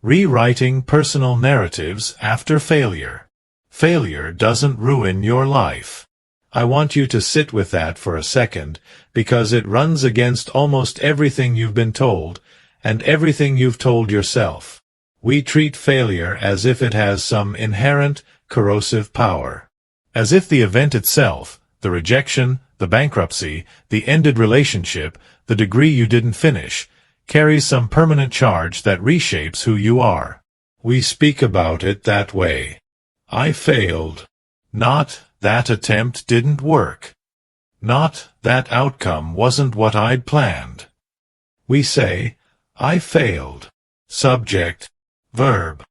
Rewriting personal narratives after failure. Failure doesn't ruin your life. I want you to sit with that for a second, because it runs against almost everything you've been told, and everything you've told yourself. We treat failure as if it has some inherent, corrosive power. As if the event itself, the rejection, the bankruptcy, the ended relationship, the degree you didn't finish, carries some permanent charge that reshapes who you are. We speak about it that way. I failed. Not, that attempt didn't work. Not, that outcome wasn't what I'd planned. We say, I failed. Subject, verb,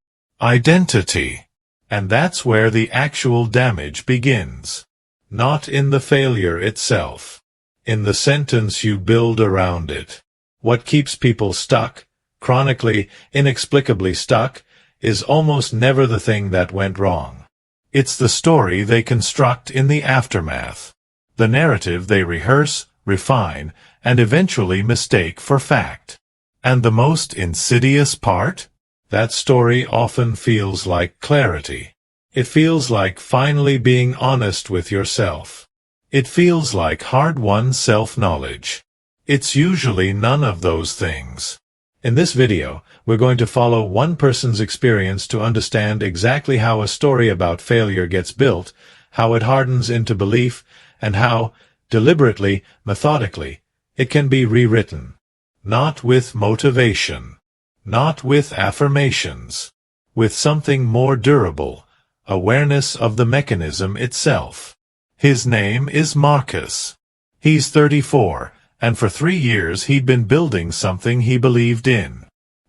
identity. And that's where the actual damage begins. Not in the failure itself. In the sentence you build around it. What keeps people stuck, chronically, inexplicably stuck, is almost never the thing that went wrong. It's the story they construct in the aftermath. The narrative they rehearse, refine, and eventually mistake for fact. And the most insidious part? That story often feels like clarity. It feels like finally being honest with yourself. It feels like hard-won self-knowledge. It's usually none of those things. In this video, we're going to follow one person's experience to understand exactly how a story about failure gets built, how it hardens into belief, and how, deliberately, methodically, it can be rewritten. Not with motivation. Not with affirmations. With something more durable, awareness of the mechanism itself. His name is Marcus. He's 34. And for 3 years he'd been building something he believed in.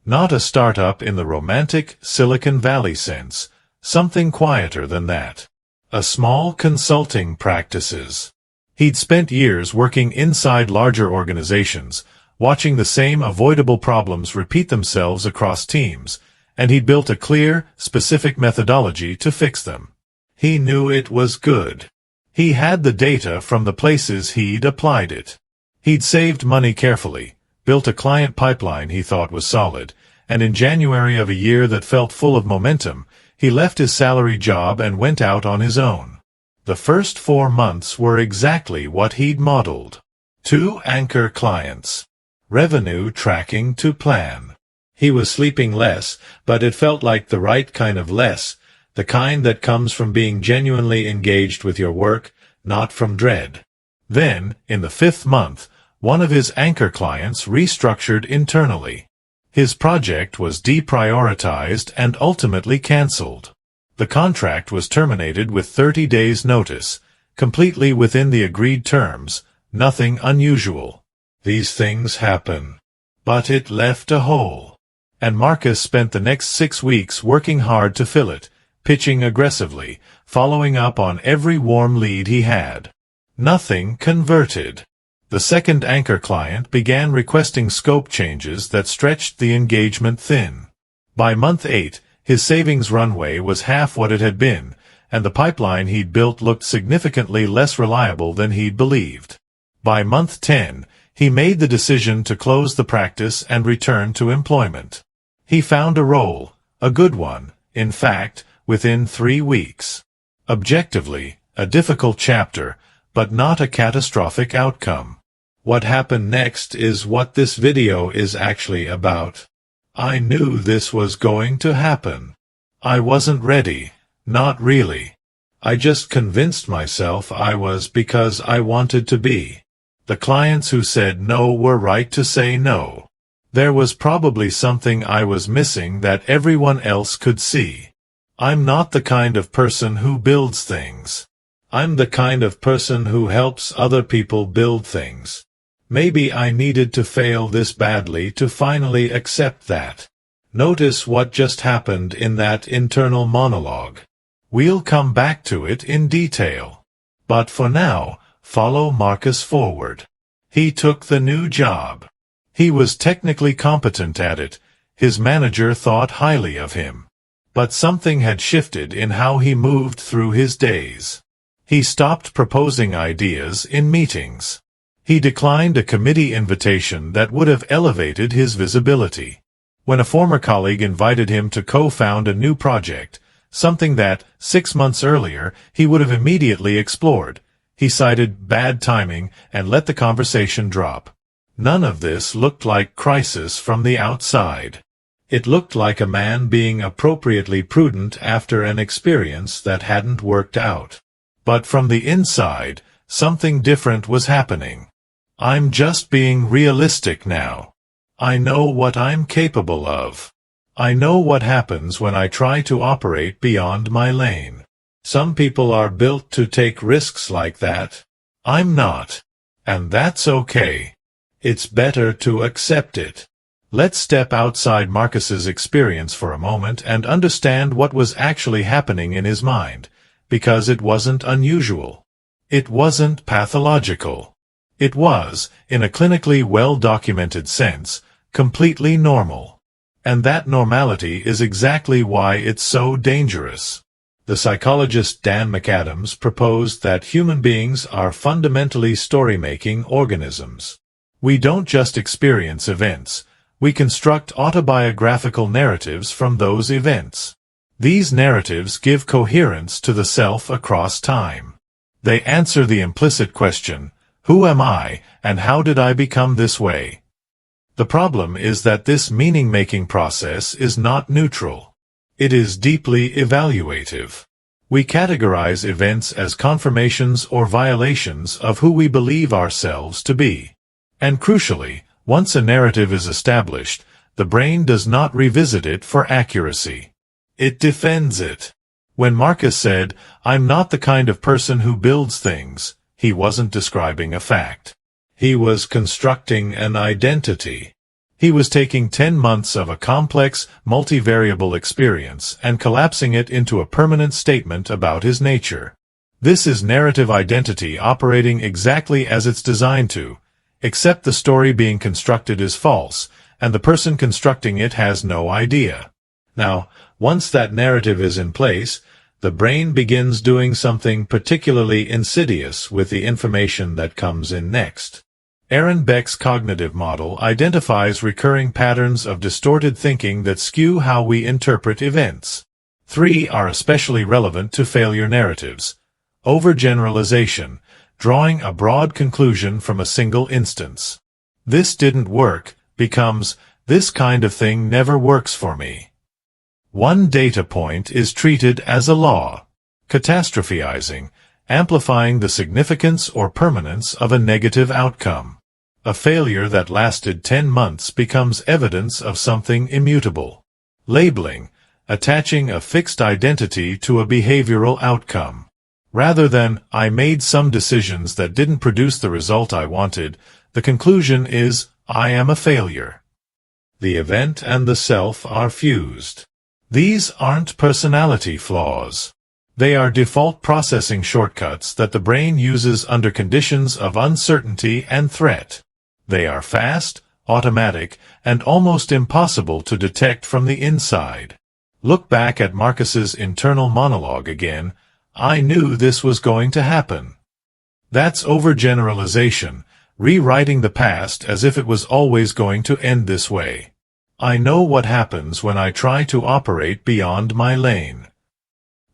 Not a startup in the romantic Silicon Valley sense, something quieter than that. A small consulting practices. He'd spent years working inside larger organizations, watching the same avoidable problems repeat themselves across teams, and he'd built a clear, specific methodology to fix them. He knew it was good. He had the data from the places he'd applied it. He'd saved money carefully, built a client pipeline he thought was solid, and in January of a year that felt full of momentum, he left his salary job and went out on his own. The first 4 months were exactly what he'd modeled. 2 anchor clients. Revenue tracking to plan. He was sleeping less, but it felt like the right kind of less, the kind that comes from being genuinely engaged with your work, not from dread. Then, in the 5th month, one of his anchor clients restructured internally. His project was deprioritized and ultimately canceled. The contract was terminated with 30 days' notice, completely within the agreed terms, nothing unusual. These things happen. But it left a hole. And Marcus spent the next 6 weeks working hard to fill it, pitching aggressively, following up on every warm lead he had. Nothing converted. The second anchor client began requesting scope changes that stretched the engagement thin. By month 8, his savings runway was half what it had been, and the pipeline he'd built looked significantly less reliable than he'd believed. By month 10, he made the decision to close the practice and return to employment. He found a role, a good one, in fact, within 3 weeks. Objectively, a difficult chapter, but not a catastrophic outcome. What happened next is what this video is actually about. I knew this was going to happen. I wasn't ready, not really. I just convinced myself I was because I wanted to be. The clients who said no were right to say no. There was probably something I was missing that everyone else could see. I'm not the kind of person who builds things. I'm the kind of person who helps other people build things. Maybe I needed to fail this badly to finally accept that. Notice what just happened in that internal monologue. We'll come back to it in detail. But for now, follow Marcus forward. He took the new job. He was technically competent at it. His manager thought highly of him. But something had shifted in how he moved through his days. He stopped proposing ideas in meetings. He declined a committee invitation that would have elevated his visibility. When a former colleague invited him to co-found a new project, something that, 6 months earlier, he would have immediately explored, he cited bad timing and let the conversation drop. None of this looked like crisis from the outside. It looked like a man being appropriately prudent after an experience that hadn't worked out. But from the inside, something different was happening. I'm just being realistic now. I know what I'm capable of. I know what happens when I try to operate beyond my lane. Some people are built to take risks like that. I'm not. And that's okay. It's better to accept it. Let's step outside Marcus's experience for a moment and understand what was actually happening in his mind, because it wasn't unusual. It wasn't pathological. It was, in a clinically well-documented sense, completely normal. And that normality is exactly why it's so dangerous. The psychologist Dan McAdams proposed that human beings are fundamentally story-making organisms. We don't just experience events, we construct autobiographical narratives from those events. These narratives give coherence to the self across time. They answer the implicit question, who am I, and how did I become this way? The problem is that this meaning-making process is not neutral. It is deeply evaluative. We categorize events as confirmations or violations of who we believe ourselves to be. And crucially, once a narrative is established, the brain does not revisit it for accuracy. It defends it. When Marcus said, "I'm not the kind of person who builds things," he wasn't describing a fact. He was constructing an identity. He was taking 10 months of a complex, multivariable experience and collapsing it into a permanent statement about his nature. This is narrative identity operating exactly as it's designed to, except the story being constructed is false, and the person constructing it has no idea. Now, once that narrative is in place, the brain begins doing something particularly insidious with the information that comes in next. Beck's cognitive model identifies recurring patterns of distorted thinking that skew how we interpret events. 3 are especially relevant to failure narratives. Overgeneralization, drawing a broad conclusion from a single instance. This didn't work, becomes, this kind of thing never works for me. One data point is treated as a law. Catastrophizing, amplifying the significance or permanence of a negative outcome. A failure that lasted 10 months becomes evidence of something immutable. Labeling, attaching a fixed identity to a behavioral outcome. Rather than, I made some decisions that didn't produce the result I wanted, the conclusion is, I am a failure. The event and the self are fused. These aren't personality flaws. They are default processing shortcuts that the brain uses under conditions of uncertainty and threat. They are fast, automatic, and almost impossible to detect from the inside. Look back at Marcus's internal monologue again. I knew this was going to happen. That's overgeneralization, rewriting the past as if it was always going to end this way. I know what happens when I try to operate beyond my lane.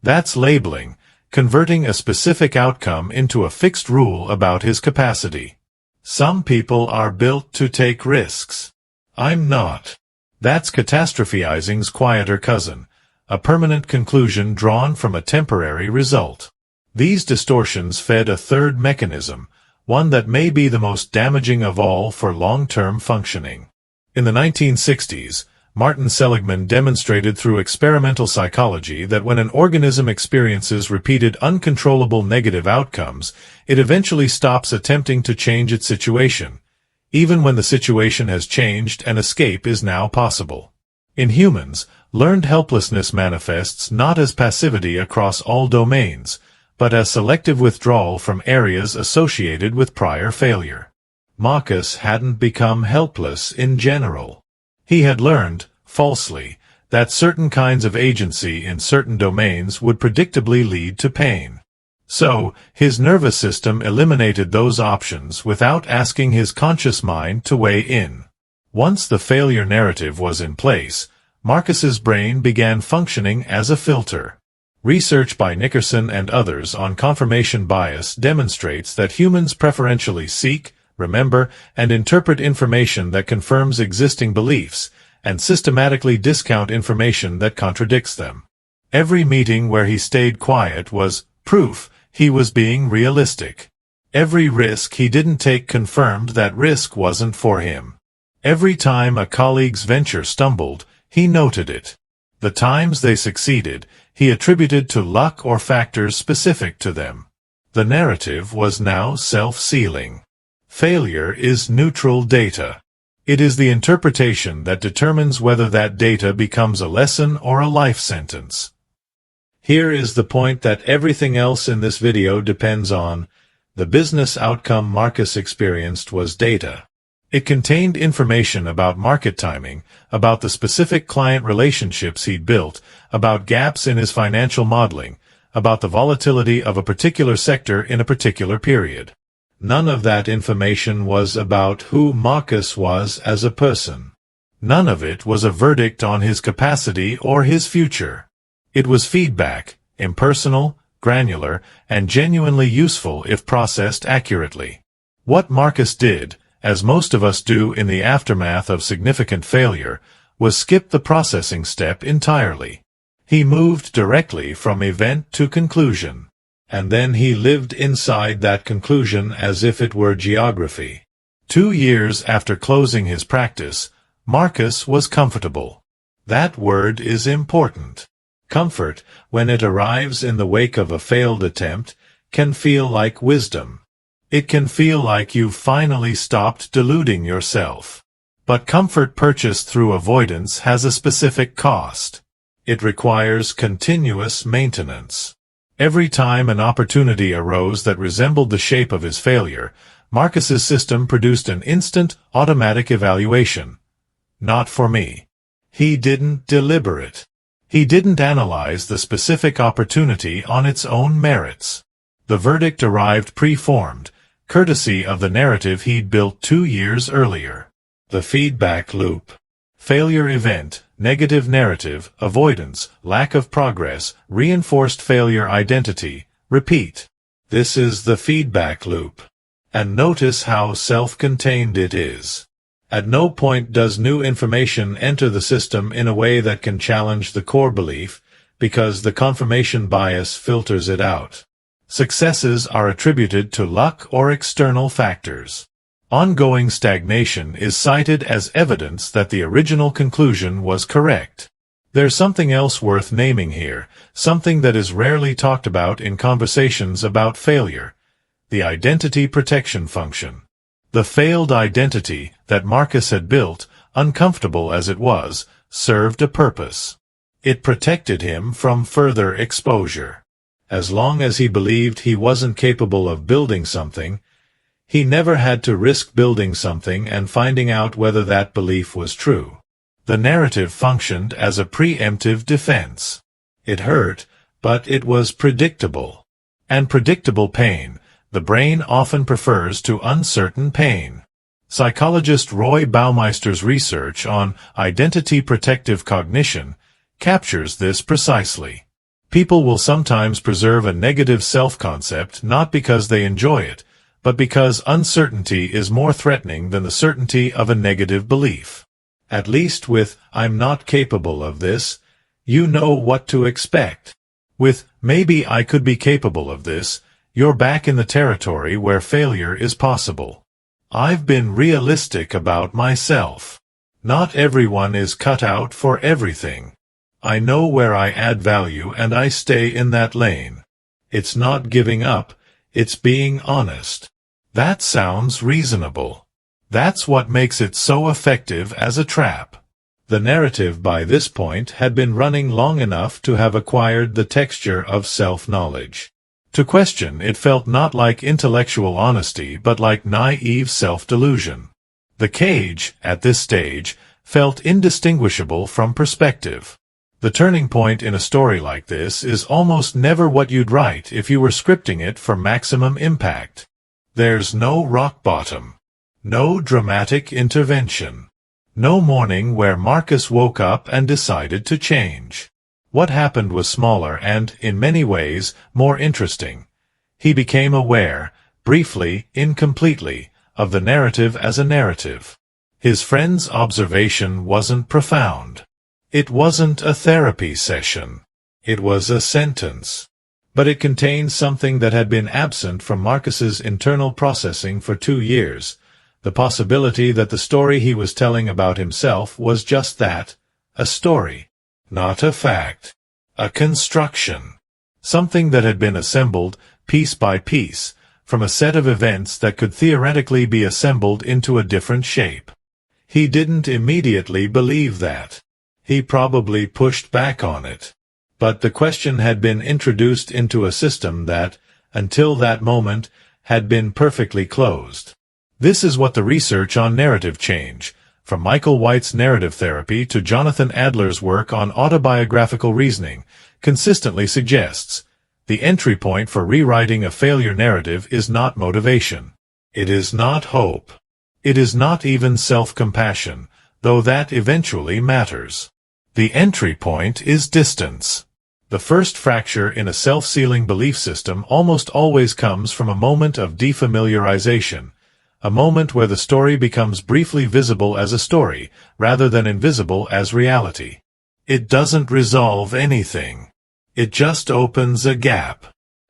That's labeling, converting a specific outcome into a fixed rule about his capacity. Some people are built to take risks. I'm not. That's catastrophizing's quieter cousin, a permanent conclusion drawn from a temporary result. These distortions fed a third mechanism, one that may be the most damaging of all for long-term functioning. In the 1960s, Martin Seligman demonstrated through experimental psychology that when an organism experiences repeated uncontrollable negative outcomes, it eventually stops attempting to change its situation, even when the situation has changed and escape is now possible. In humans, learned helplessness manifests not as passivity across all domains, but as selective withdrawal from areas associated with prior failure. Marcus hadn't become helpless in general. He had learned, falsely, that certain kinds of agency in certain domains would predictably lead to pain. So, his nervous system eliminated those options without asking his conscious mind to weigh in. Once the failure narrative was in place, Marcus's brain began functioning as a filter. Research by Nickerson and others on confirmation bias demonstrates that humans preferentially seek, remember, and interpret information that confirms existing beliefs, and systematically discount information that contradicts them. Every meeting where he stayed quiet was proof he was being realistic. Every risk he didn't take confirmed that risk wasn't for him. Every time a colleague's venture stumbled, he noted it. The times they succeeded, he attributed to luck or factors specific to them. The narrative was now self-sealing. Failure is neutral data. It is the interpretation that determines whether that data becomes a lesson or a life sentence. Here is the point that everything else in this video depends on. The business outcome Marcus experienced was data. It contained information about market timing, about the specific client relationships he'd built, about gaps in his financial modeling, about the volatility of a particular sector in a particular period. None of that information was about who Marcus was as a person. None of it was a verdict on his capacity or his future. It was feedback, impersonal, granular, and genuinely useful if processed accurately. What Marcus did, as most of us do in the aftermath of significant failure, was skip the processing step entirely. He moved directly from event to conclusion, and then he lived inside that conclusion as if it were geography. 2 years after closing his practice, Marcus was comfortable. That word is important. Comfort, when it arrives in the wake of a failed attempt, can feel like wisdom. It can feel like you've finally stopped deluding yourself. But comfort purchased through avoidance has a specific cost. It requires continuous maintenance. Every time an opportunity arose that resembled the shape of his failure, Marcus's system produced an instant, automatic evaluation. Not for me. He didn't deliberate. He didn't analyze the specific opportunity on its own merits. The verdict arrived pre-formed, courtesy of the narrative he'd built 2 years earlier. The feedback loop. Failure event, negative narrative, avoidance, lack of progress, reinforced failure identity, repeat. This is the feedback loop. And notice how self-contained it is. At no point does new information enter the system in a way that can challenge the core belief, because the confirmation bias filters it out. Successes are attributed to luck or external factors. Ongoing stagnation is cited as evidence that the original conclusion was correct. There's something else worth naming here, something that is rarely talked about in conversations about failure: the identity protection function. The failed identity that Marcus had built, uncomfortable as it was, served a purpose. It protected him from further exposure. As long as he believed he wasn't capable of building something, he never had to risk building something and finding out whether that belief was true. The narrative functioned as a preemptive defense. It hurt, but it was predictable. And predictable pain, the brain often prefers to uncertain pain. Psychologist Roy Baumeister's research on identity protective cognition captures this precisely. People will sometimes preserve a negative self-concept not because they enjoy it, but because uncertainty is more threatening than the certainty of a negative belief. At least with "I'm not capable of this," you know what to expect. With "maybe I could be capable of this," you're back in the territory where failure is possible. I've been realistic about myself. Not everyone is cut out for everything. I know where I add value and I stay in that lane. It's not giving up, it's being honest. That sounds reasonable. That's what makes it so effective as a trap. The narrative by this point had been running long enough to have acquired the texture of self-knowledge. To question it felt not like intellectual honesty but like naive self-delusion. The cage, at this stage, felt indistinguishable from perspective. The turning point in a story like this is almost never what you'd write if you were scripting it for maximum impact. There's no rock bottom. No dramatic intervention. No morning where Marcus woke up and decided to change. What happened was smaller and, in many ways, more interesting. He became aware, briefly, incompletely, of the narrative as a narrative. His friend's observation wasn't profound. It wasn't a therapy session. It was a sentence. But it contained something that had been absent from Marcus's internal processing for 2 years, the possibility that the story he was telling about himself was just that, a story. Not a fact. A construction. Something that had been assembled, piece by piece, from a set of events that could theoretically be assembled into a different shape. He didn't immediately believe that. He probably pushed back on it. But the question had been introduced into a system that, until that moment, had been perfectly closed. This is what the research on narrative change, from Michael White's narrative therapy to Jonathan Adler's work on autobiographical reasoning, consistently suggests. The entry point for rewriting a failure narrative is not motivation. It is not hope. It is not even self-compassion, though that eventually matters. The entry point is distance. The first fracture in a self-sealing belief system almost always comes from a moment of defamiliarization, a moment where the story becomes briefly visible as a story, rather than invisible as reality. It doesn't resolve anything. It just opens a gap.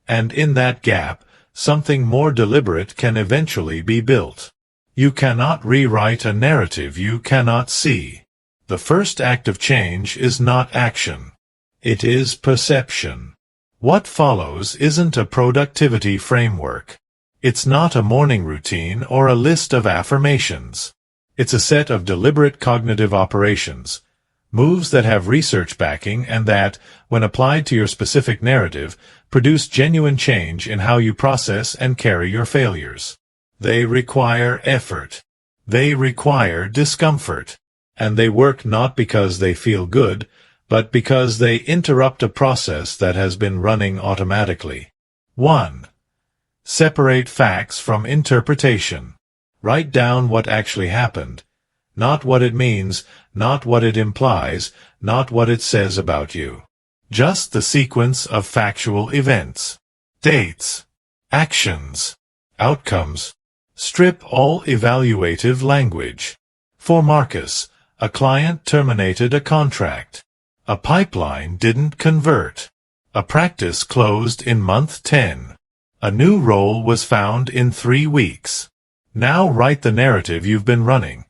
And in that gap, something more deliberate can eventually be built. You cannot rewrite a narrative you cannot see. The first act of change is not action. It is perception. What follows isn't a productivity framework. It's not a morning routine or a list of affirmations. It's a set of deliberate cognitive operations, moves that have research backing and that, when applied to your specific narrative, produce genuine change in how you process and carry your failures. They require effort. They require discomfort. And they work not because they feel good, but because they interrupt a process that has been running automatically. 1. Separate facts from interpretation. Write down what actually happened. Not what it means, not what it implies, not what it says about you. Just the sequence of factual events. Dates. Actions. Outcomes. Strip all evaluative language. For Marcus, a client terminated a contract. A pipeline didn't convert. A practice closed in month 10. A new role was found in 3 weeks. Now write the narrative you've been running.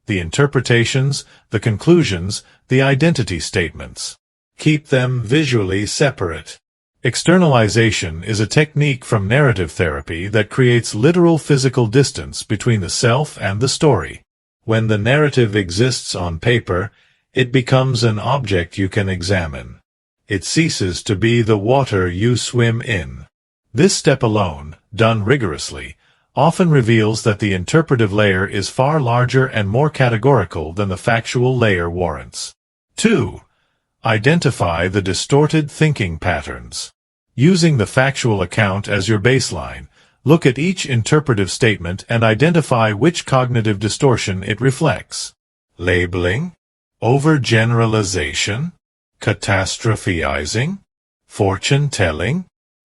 The interpretations, the conclusions, the identity statements. Keep them visually separate. Externalization is a technique from narrative therapy that creates literal physical distance between the self and the story. When the narrative exists on paper, it becomes an object you can examine. It ceases to be the water you swim in. This step alone, done rigorously, often reveals that the interpretive layer is far larger and more categorical than the factual layer warrants. 2. Identify the distorted thinking patterns. Using the factual account as your baseline, look at each interpretive statement and identify which cognitive distortion it reflects. Labeling, overgeneralization, catastrophizing, fortune-telling,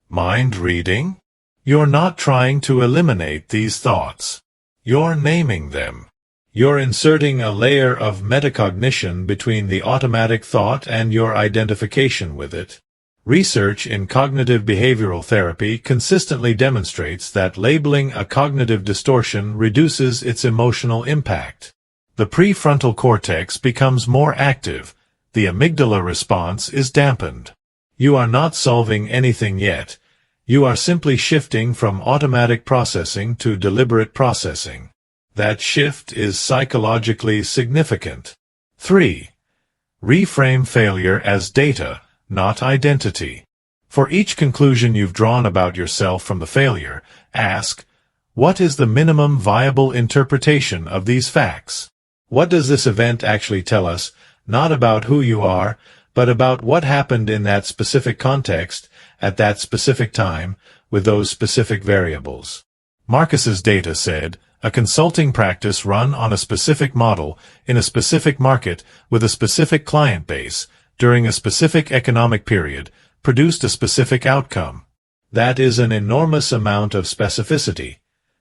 mind-reading. You're not trying to eliminate these thoughts. You're naming them. You're inserting a layer of metacognition between the automatic thought and your identification with it. Research in cognitive behavioral therapy consistently demonstrates that labeling a cognitive distortion reduces its emotional impact. The prefrontal cortex becomes more active. The amygdala response is dampened. You are not solving anything yet. You are simply shifting from automatic processing to deliberate processing. That shift is psychologically significant. 3. Reframe failure as data, not identity. For each conclusion you've drawn about yourself from the failure, ask, what is the minimum viable interpretation of these facts? What does this event actually tell us, not about who you are, but about what happened in that specific context, at that specific time, with those specific variables? Marcus's data said, A consulting practice run on a specific model, in a specific market, with a specific client base, during a specific economic period, produced a specific outcome. That is an enormous amount of specificity,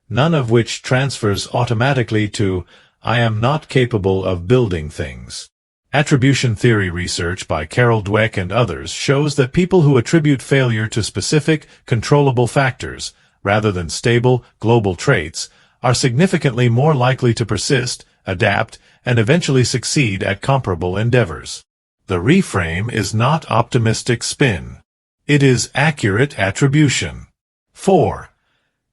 none of which transfers automatically to, I am not capable of building things. Attribution theory research by Dweck and others shows that people who attribute failure to specific, controllable factors, rather than stable, global traits, are significantly more likely to persist, adapt, and eventually succeed at comparable endeavors. The reframe is not optimistic spin. It is accurate attribution. 4.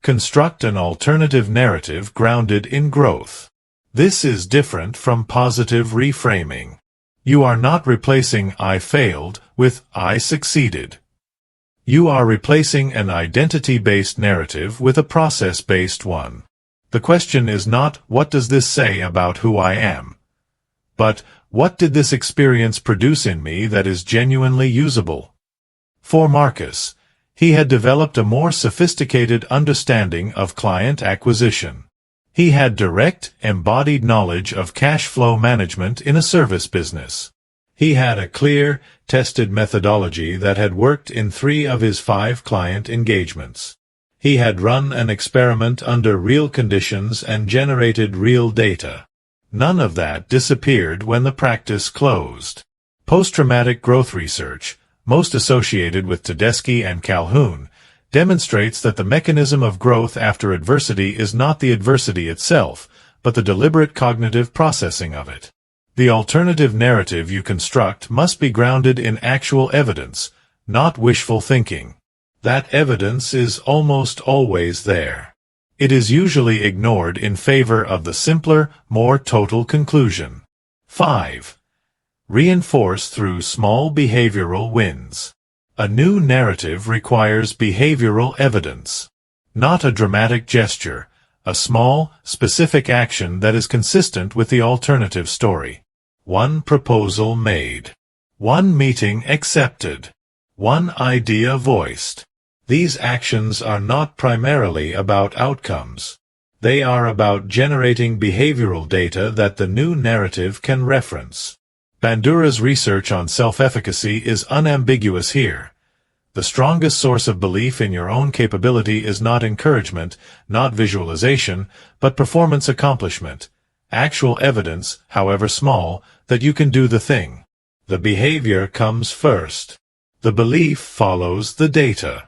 Construct an alternative narrative grounded in growth. This is different from positive reframing. You are not replacing I failed with I succeeded. You are replacing an identity-based narrative with a process-based one. The question is not, what does this say about who I am? But, what did this experience produce in me that is genuinely usable? For Marcus, he had developed a more sophisticated understanding of client acquisition. He had direct, embodied knowledge of cash flow management in a service business. He had a clear, tested methodology that had worked in 3 of his 5 client engagements. He had run an experiment under real conditions and generated real data. None of that disappeared when the practice closed. Post-traumatic growth research, most associated with Tedeschi and Calhoun, demonstrates that the mechanism of growth after adversity is not the adversity itself, but the deliberate cognitive processing of it. The alternative narrative you construct must be grounded in actual evidence, not wishful thinking. That evidence is almost always there. It is usually ignored in favor of the simpler, more total conclusion. 5. Reinforce through small behavioral wins. A new narrative requires behavioral evidence. Not a dramatic gesture, a small, specific action that is consistent with the alternative story. 1 proposal made. 1 meeting accepted. 1 idea voiced. These actions are not primarily about outcomes. They are about generating behavioral data that the new narrative can reference. Bandura's research on self-efficacy is unambiguous here. The strongest source of belief in your own capability is not encouragement, not visualization, but performance accomplishment. Actual evidence, however small, that you can do the thing. The behavior comes first. The belief follows the data.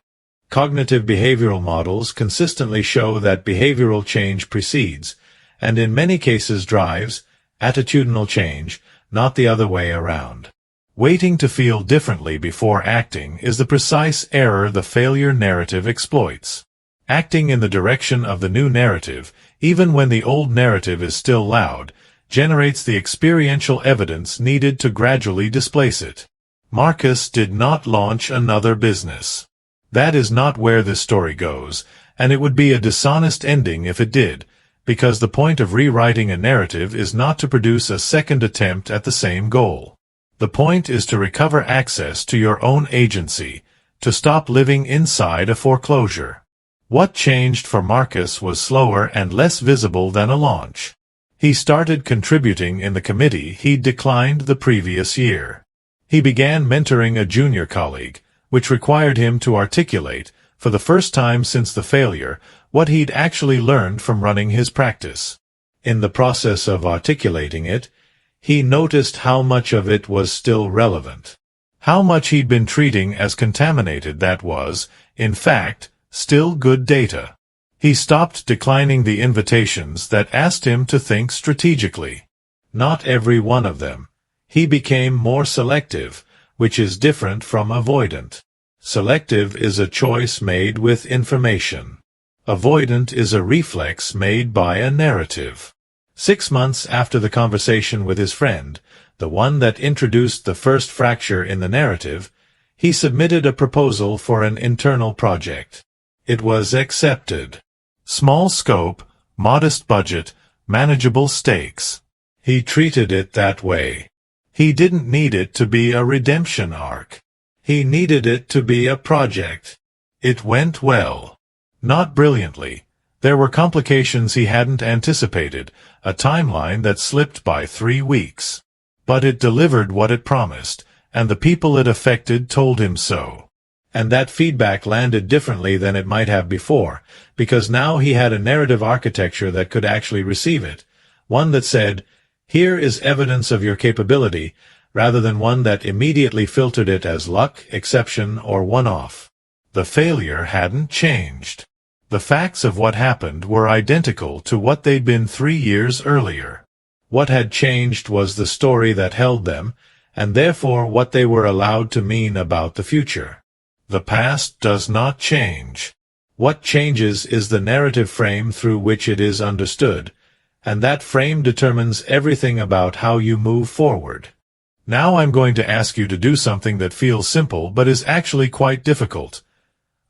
Cognitive behavioral models consistently show that behavioral change precedes, and in many cases drives, attitudinal change, not the other way around. Waiting to feel differently before acting is the precise error the failure narrative exploits. Acting in the direction of the new narrative, even when the old narrative is still loud, generates the experiential evidence needed to gradually displace it. Marcus did not launch another business. That is not where this story goes, and it would be a dishonest ending if it did, because the point of rewriting a narrative is not to produce a second attempt at the same goal. The point is to recover access to your own agency, to stop living inside a foreclosure. What changed for Marcus was slower and less visible than a launch. He started contributing in the committee he'd declined the previous year. He began mentoring a junior colleague, which required him to articulate, for the first time since the failure, what he'd actually learned from running his practice. In the process of articulating it, he noticed how much of it was still relevant. How much he'd been treating as contaminated that was, in fact, still good data. He stopped declining the invitations that asked him to think strategically. Not every one of them. He became more selective, which is different from avoidant. Selective is a choice made with information. Avoidant is a reflex made by a narrative. 6 months after the conversation with his friend, the one that introduced the first fracture in the narrative, he submitted a proposal for an internal project. It was accepted. Small scope, modest budget, manageable stakes. He treated it that way. He didn't need it to be a redemption arc. He needed it to be a project. It went well. Not brilliantly. There were complications he hadn't anticipated, a timeline that slipped by 3 weeks. But it delivered what it promised, and the people it affected told him so. And that feedback landed differently than it might have before, because now he had a narrative architecture that could actually receive it, one that said, "Here is evidence of your capability," rather than one that immediately filtered it as luck, exception, or one-off. The failure hadn't changed. The facts of what happened were identical to what they'd been 3 years earlier. What had changed was the story that held them, and therefore what they were allowed to mean about the future. The past does not change. What changes is the narrative frame through which it is understood, and that frame determines everything about how you move forward. Now I'm going to ask you to do something that feels simple but is actually quite difficult.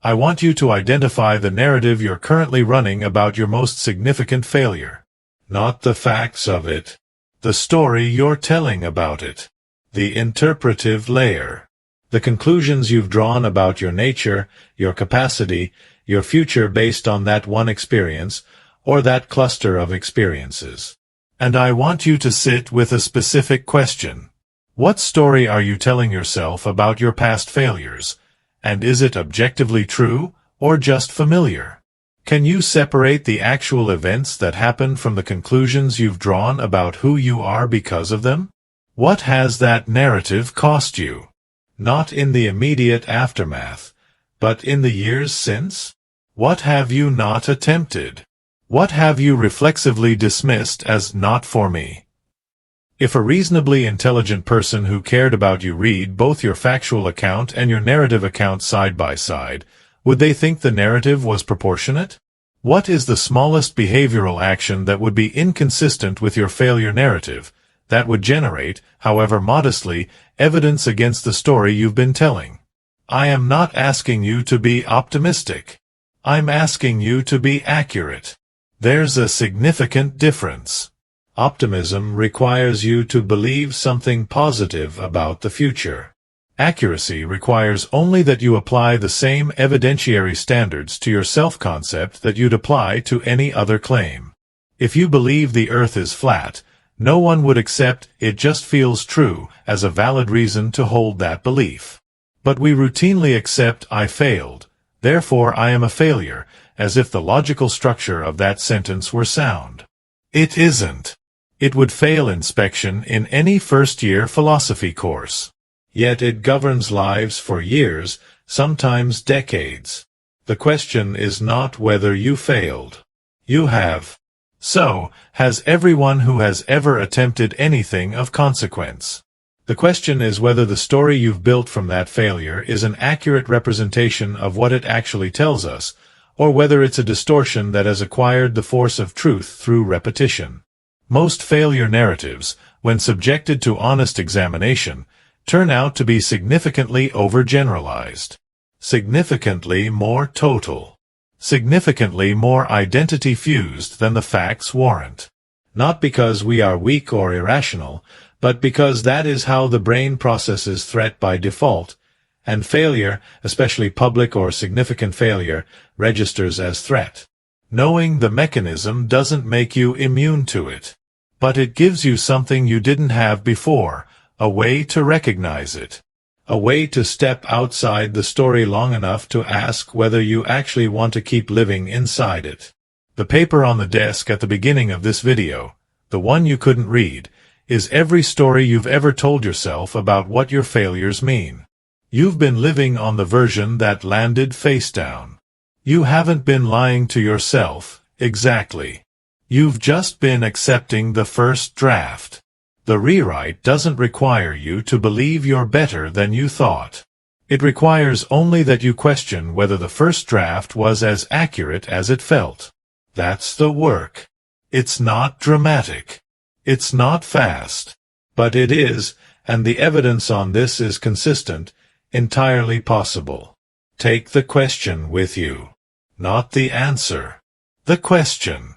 I want you to identify the narrative you're currently running about your most significant failure. Not the facts of it. The story you're telling about it. The interpretive layer. The conclusions you've drawn about your nature, your capacity, your future based on that one experience, or that cluster of experiences. And I want you to sit with a specific question. What story are you telling yourself about your past failures? And is it objectively true, or just familiar? Can you separate the actual events that happened from the conclusions you've drawn about who you are because of them? What has that narrative cost you? Not in the immediate aftermath, but in the years since? What have you not attempted? What have you reflexively dismissed as not for me? If a reasonably intelligent person who cared about you read both your factual account and your narrative account side by side, would they think the narrative was proportionate? What is the smallest behavioral action that would be inconsistent with your failure narrative, that would generate, however modestly, evidence against the story you've been telling? I am not asking you to be optimistic. I'm asking you to be accurate. There's a significant difference. Optimism requires you to believe something positive about the future. Accuracy requires only that you apply the same evidentiary standards to your self-concept that you'd apply to any other claim. If you believe the Earth is flat, no one would accept "it just feels true" as a valid reason to hold that belief. But we routinely accept "I failed, therefore I am a failure," as if the logical structure of that sentence were sound. It isn't. It would fail inspection in any first-year philosophy course. Yet it governs lives for years, sometimes decades. The question is not whether you failed. You have. So, has everyone who has ever attempted anything of consequence. The question is whether the story you've built from that failure is an accurate representation of what it actually tells us, or whether it's a distortion that has acquired the force of truth through repetition. Most failure narratives, when subjected to honest examination, turn out to be significantly overgeneralized, significantly more total, significantly more identity-fused than the facts warrant. Not because we are weak or irrational, but because that is how the brain processes threat by default, and failure, especially public or significant failure, registers as threat. Knowing the mechanism doesn't make you immune to it, but it gives you something you didn't have before, a way to recognize it, a way to step outside the story long enough to ask whether you actually want to keep living inside it. The paper on the desk at the beginning of this video, the one you couldn't read, is every story you've ever told yourself about what your failures mean. You've been living on the version that landed face down. You haven't been lying to yourself, exactly. You've just been accepting the first draft. The rewrite doesn't require you to believe you're better than you thought. It requires only that you question whether the first draft was as accurate as it felt. That's the work. It's not dramatic. It's not fast. But it is, and the evidence on this is consistent, entirely possible. Take the question with you. Not the answer. The question.